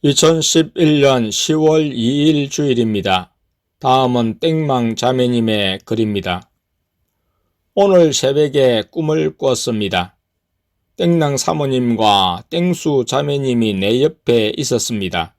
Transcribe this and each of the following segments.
2011년 10월 2일 주일입니다. 다음은 땡망 자매님의 글입니다. 오늘 새벽에 꿈을 꿨습니다. 땡랑 사모님과 땡수 자매님이 내 옆에 있었습니다.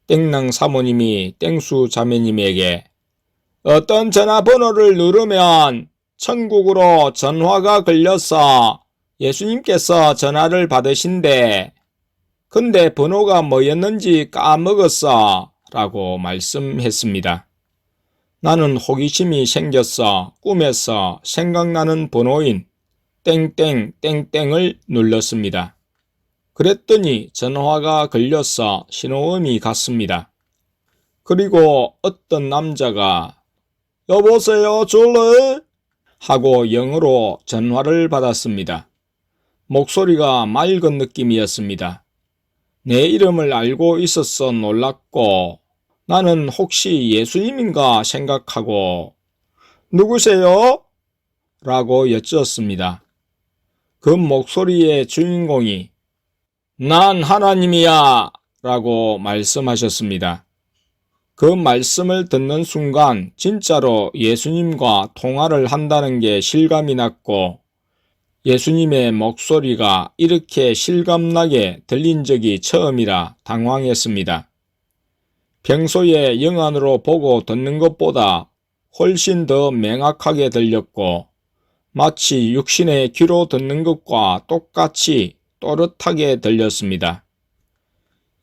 땡랑 사모님이 땡수 자매님에게 어떤 전화번호를 누르면 천국으로 전화가 걸려서 예수님께서 전화를 받으신대. 근데 번호가 뭐였는지 까먹었어 라고 말씀했습니다. 나는 호기심이 생겼어 꿈에서 생각나는 번호인 땡땡땡땡을 눌렀습니다. 그랬더니 전화가 걸려서 신호음이 갔습니다. 그리고 어떤 남자가 여보세요 줄래? 하고 영어로 전화를 받았습니다. 목소리가 맑은 느낌이었습니다. 내 이름을 알고 있어서 놀랐고 나는 혹시 예수님인가 생각하고 누구세요? 라고 여쭈었습니다. 그 목소리의 주인공이 난 하나님이야 라고 말씀하셨습니다. 그 말씀을 듣는 순간 진짜로 예수님과 통화를 한다는 게 실감이 났고 예수님의 목소리가 이렇게 실감나게 들린 적이 처음이라 당황했습니다. 평소에 영안으로 보고 듣는 것보다 훨씬 더 명확하게 들렸고 마치 육신의 귀로 듣는 것과 똑같이 또렷하게 들렸습니다.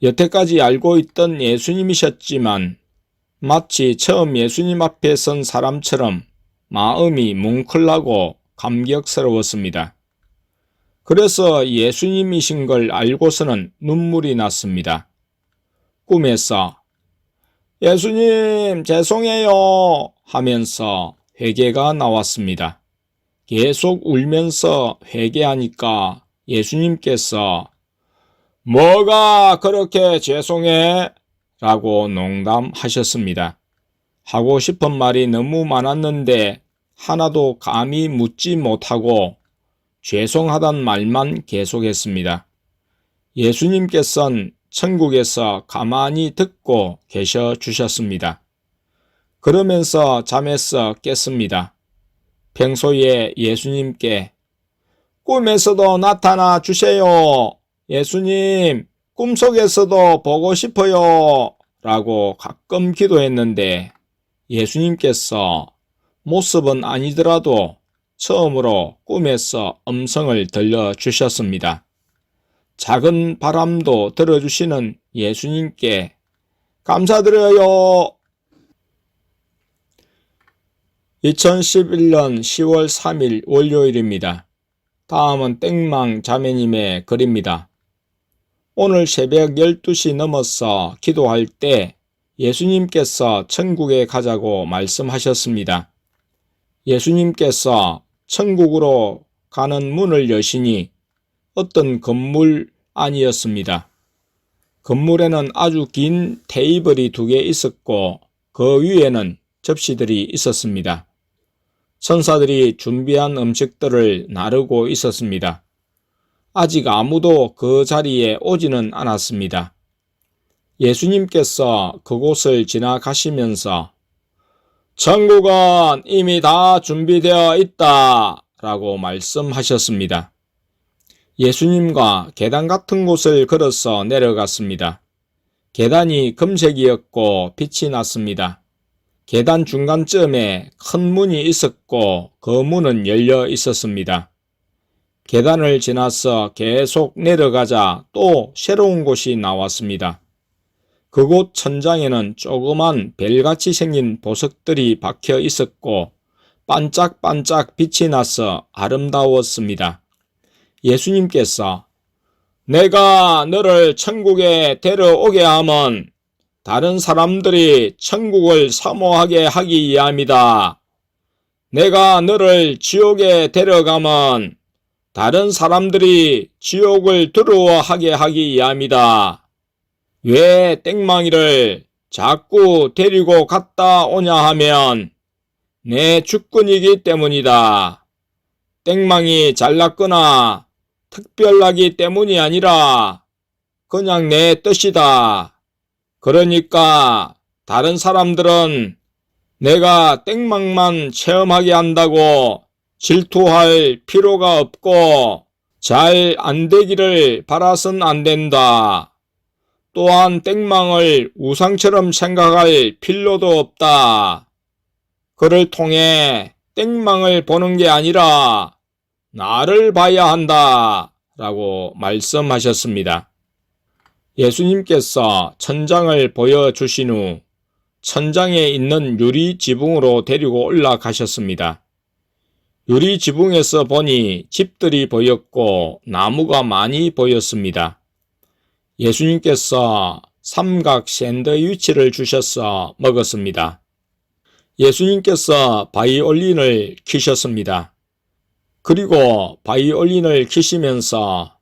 여태까지 알고 있던 예수님이셨지만 마치 처음 예수님 앞에 선 사람처럼 마음이 뭉클하고 감격스러웠습니다. 그래서 예수님이신 걸 알고서는 눈물이 났습니다. 꿈에서 예수님 죄송해요 하면서 회개가 나왔습니다. 계속 울면서 회개하니까 예수님께서 뭐가 그렇게 죄송해? 라고 농담하셨습니다. 하고 싶은 말이 너무 많았는데 하나도 감히 묻지 못하고 죄송하단 말만 계속했습니다. 예수님께서는 천국에서 가만히 듣고 계셔 주셨습니다. 그러면서 잠에서 깼습니다. 평소에 예수님께 꿈에서도 나타나 주세요. 예수님, 꿈속에서도 보고 싶어요. 라고 가끔 기도했는데 예수님께서 모습은 아니더라도 처음으로 꿈에서 음성을 들려주셨습니다. 작은 바람도 들어주시는 예수님께 감사드려요. 2011년 10월 3일 월요일입니다. 다음은 땡망 자매님의 글입니다. 오늘 새벽 12시 넘어서 기도할 때 예수님께서 천국에 가자고 말씀하셨습니다. 예수님께서 천국으로 가는 문을 여시니 어떤 건물 안이었습니다. 건물에는 아주 긴 테이블이 2개 있었고 그 위에는 접시들이 있었습니다. 천사들이 준비한 음식들을 나르고 있었습니다. 아직 아무도 그 자리에 오지는 않았습니다. 예수님께서 그곳을 지나가시면서 천국은 이미 다 준비되어 있다 라고 말씀하셨습니다. 예수님과 계단 같은 곳을 걸어서 내려갔습니다. 계단이 금색이었고 빛이 났습니다. 계단 중간쯤에 큰 문이 있었고 그 문은 열려 있었습니다. 계단을 지나서 계속 내려가자 또 새로운 곳이 나왔습니다. 그곳 천장에는 조그만 벨같이 생긴 보석들이 박혀 있었고 반짝반짝 빛이 나서 아름다웠습니다. 예수님께서 내가 너를 천국에 데려오게 함은 다른 사람들이 천국을 사모하게 하기 위함이다. 내가 너를 지옥에 데려가면 다른 사람들이 지옥을 두려워하게 하기 위함이다. 왜 땡망이를 자꾸 데리고 갔다 오냐 하면 내 주권이기 때문이다. 땡망이 잘났거나 특별하기 때문이 아니라 그냥 내 뜻이다. 그러니까 다른 사람들은 내가 땡망만 체험하게 한다고 질투할 필요가 없고 잘 안 되기를 바라선 안 된다. 또한 땡망을 우상처럼 생각할 필요도 없다. 그를 통해 땡망을 보는 게 아니라 나를 봐야 한다. 라고 말씀하셨습니다. 예수님께서 천장을 보여주신 후 천장에 있는 유리 지붕으로 데리고 올라가셨습니다. 유리 지붕에서 보니 집들이 보였고 나무가 많이 보였습니다. 예수님께서 삼각 샌드위치를 주셔서 먹었습니다. 예수님께서 바이올린을 키셨습니다. 그리고 바이올린을 키시면서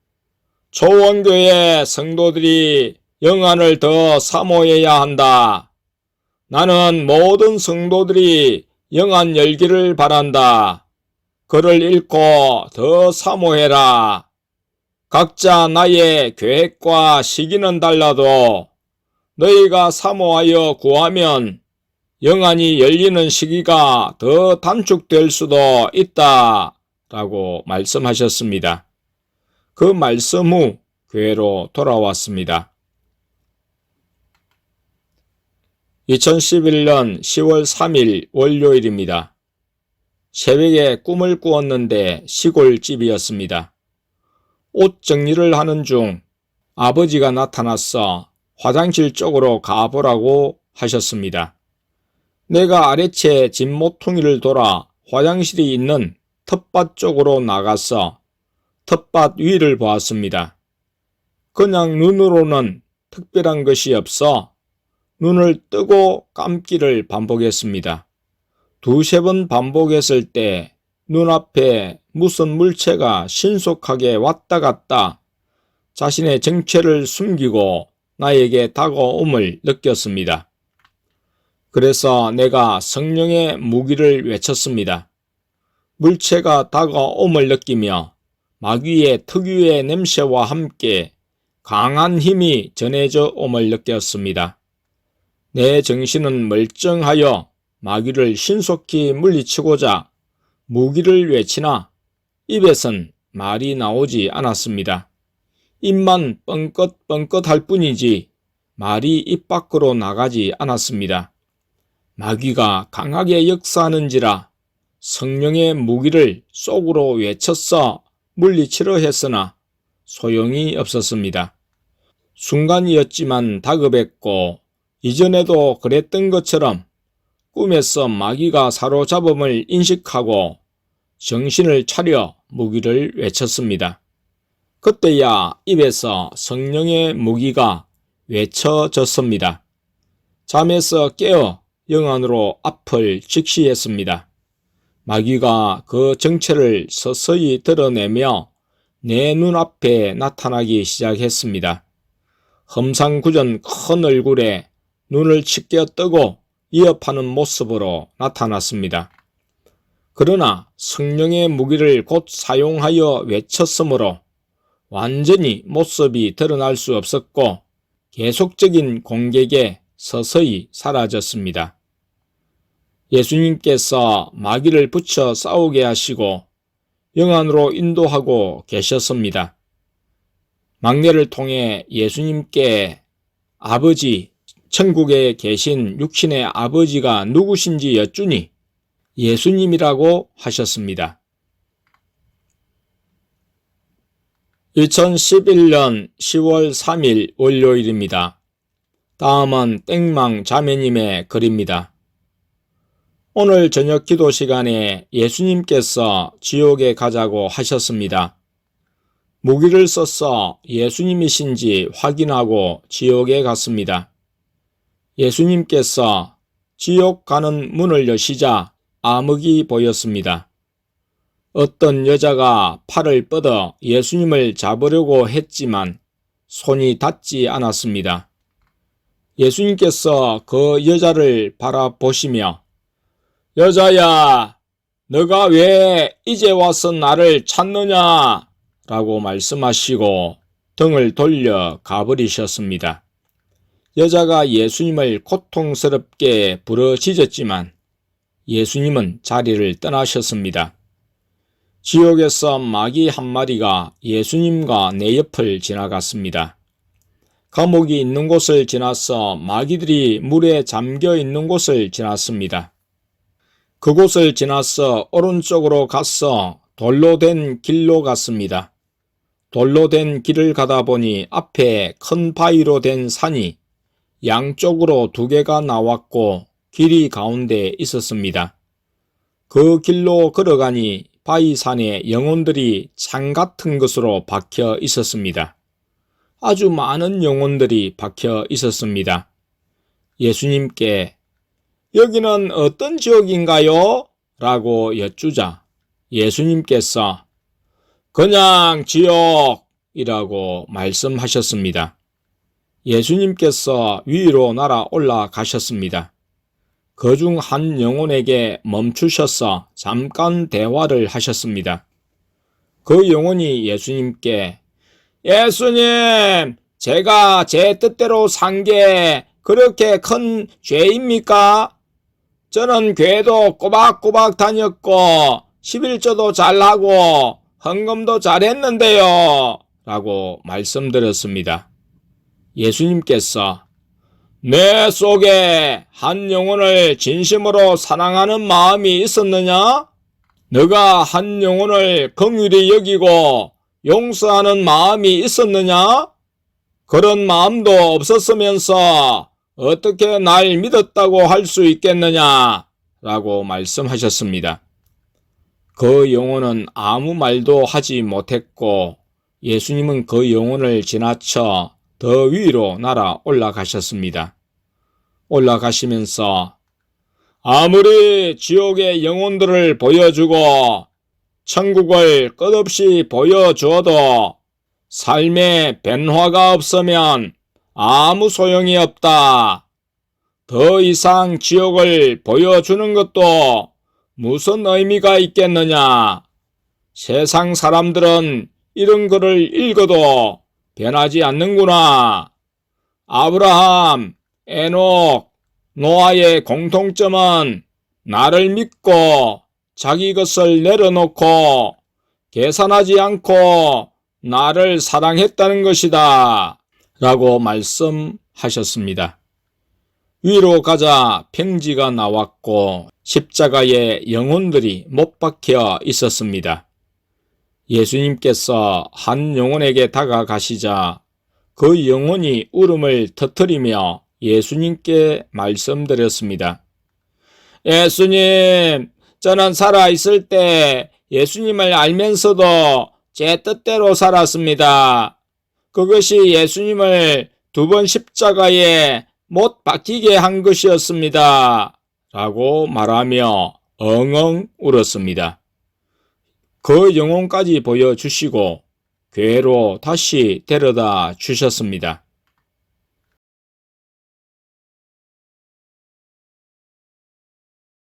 초원교회 성도들이 영안을 더 사모해야 한다. 나는 모든 성도들이 영안 열기를 바란다. 그를 읽고 더 사모해라. 각자 나의 계획과 시기는 달라도 너희가 사모하여 구하면 영안이 열리는 시기가 더 단축될 수도 있다. 라고 말씀하셨습니다. 그 말씀 후 교회로 돌아왔습니다. 2011년 10월 3일 월요일입니다. 새벽에 꿈을 꾸었는데 시골집이었습니다. 옷 정리를 하는 중 아버지가 나타나서 화장실 쪽으로 가보라고 하셨습니다. 내가 아래채 짐 모퉁이를 돌아 화장실이 있는 텃밭 쪽으로 나가서 텃밭 위를 보았습니다. 그냥 눈으로는 특별한 것이 없어 눈을 뜨고 감기를 반복했습니다. 두세 번 반복했을 때 눈앞에 무슨 물체가 신속하게 왔다 갔다 자신의 정체를 숨기고 나에게 다가옴을 느꼈습니다. 그래서 내가 성령의 무기를 외쳤습니다. 물체가 다가옴을 느끼며 마귀의 특유의 냄새와 함께 강한 힘이 전해져 옴을 느꼈습니다. 내 정신은 멀쩡하여 마귀를 신속히 물리치고자 무기를 외치나 입에선 말이 나오지 않았습니다. 입만 뻥긋뻥긋할 뿐이지 말이 입 밖으로 나가지 않았습니다. 마귀가 강하게 역사하는지라 성령의 무기를 속으로 외쳤어 물리치려 했으나 소용이 없었습니다. 순간이었지만 다급했고 이전에도 그랬던 것처럼 꿈에서 마귀가 사로잡음을 인식하고 정신을 차려 무기를 외쳤습니다. 그때야 입에서 성령의 무기가 외쳐졌습니다. 잠에서 깨어 영안으로 앞을 직시했습니다. 마귀가 그 정체를 서서히 드러내며 내 눈앞에 나타나기 시작했습니다. 험상궂은 큰 얼굴에 눈을 치켜 뜨고 위협하는 모습으로 나타났습니다. 그러나 성령의 무기를 곧 사용하여 외쳤으므로 완전히 모습이 드러날 수 없었고 계속적인 공격에 서서히 사라졌습니다. 예수님께서 마귀를 붙여 싸우게 하시고 영안으로 인도하고 계셨습니다. 막내를 통해 예수님께 아버지, 천국에 계신 육신의 아버지가 누구신지 여쭈니 예수님이라고 하셨습니다. 2011년 10월 3일 월요일입니다. 다음은 땡망 자매님의 글입니다. 오늘 저녁 기도 시간에 예수님께서 지옥에 가자고 하셨습니다. 무기를 써서 예수님이신지 확인하고 지옥에 갔습니다. 예수님께서 지옥 가는 문을 여시자 암흑이 보였습니다. 어떤 여자가 팔을 뻗어 예수님을 잡으려고 했지만 손이 닿지 않았습니다. 예수님께서 그 여자를 바라보시며 여자야, 너가 왜 이제 와서 나를 찾느냐? 라고 말씀하시고 등을 돌려 가버리셨습니다. 여자가 예수님을 고통스럽게 부르짖었지만 예수님은 자리를 떠나셨습니다. 지옥에서 마귀 한 마리가 예수님과 내 옆을 지나갔습니다. 감옥이 있는 곳을 지나서 마귀들이 물에 잠겨 있는 곳을 지났습니다. 그곳을 지나서 오른쪽으로 가서 돌로 된 길로 갔습니다. 돌로 된 길을 가다 보니 앞에 큰 바위로 된 산이 양쪽으로 두 개가 나왔고 길이 가운데 있었습니다. 그 길로 걸어가니 바위산에 영혼들이 창 같은 것으로 박혀 있었습니다. 아주 많은 영혼들이 박혀 있었습니다. 예수님께 여기는 어떤 지옥인가요? 라고 여쭈자 예수님께서 그냥 지옥이라고 말씀하셨습니다. 예수님께서 위로 날아 올라가셨습니다. 그중 한 영혼에게 멈추셔서 잠깐 대화를 하셨습니다. 그 영혼이 예수님께 예수님, 제가 제 뜻대로 산 게 그렇게 큰 죄입니까? 저는 교회도 꼬박꼬박 다녔고 11조도 잘하고 헌금도 잘했는데요. 라고 말씀드렸습니다. 예수님께서 내 속에 한 영혼을 진심으로 사랑하는 마음이 있었느냐? 너가 한 영혼을 긍휼히 여기고 용서하는 마음이 있었느냐? 그런 마음도 없었으면서 어떻게 날 믿었다고 할 수 있겠느냐? 라고 말씀하셨습니다. 그 영혼은 아무 말도 하지 못했고 예수님은 그 영혼을 지나쳐 더 위로 날아 올라가셨습니다. 올라가시면서 아무리 지옥의 영혼들을 보여주고 천국을 끝없이 보여주어도 삶에 변화가 없으면 아무 소용이 없다. 더 이상 지옥을 보여주는 것도 무슨 의미가 있겠느냐. 세상 사람들은 이런 글을 읽어도 변하지 않는구나. 아브라함, 에녹, 노아의 공통점은 나를 믿고 자기 것을 내려놓고 계산하지 않고 나를 사랑했다는 것이다. 라고 말씀하셨습니다. 위로 가자 평지가 나왔고 십자가에 영혼들이 못 박혀 있었습니다. 예수님께서 한 영혼에게 다가가시자 그 영혼이 울음을 터뜨리며 예수님께 말씀드렸습니다. 예수님, 저는 살아있을 때 예수님을 알면서도 제 뜻대로 살았습니다. 그것이 예수님을 두 번 십자가에 못 박히게 한 것이었습니다. 라고 말하며 엉엉 울었습니다. 그 영혼까지 보여주시고 교회로 다시 데려다 주셨습니다.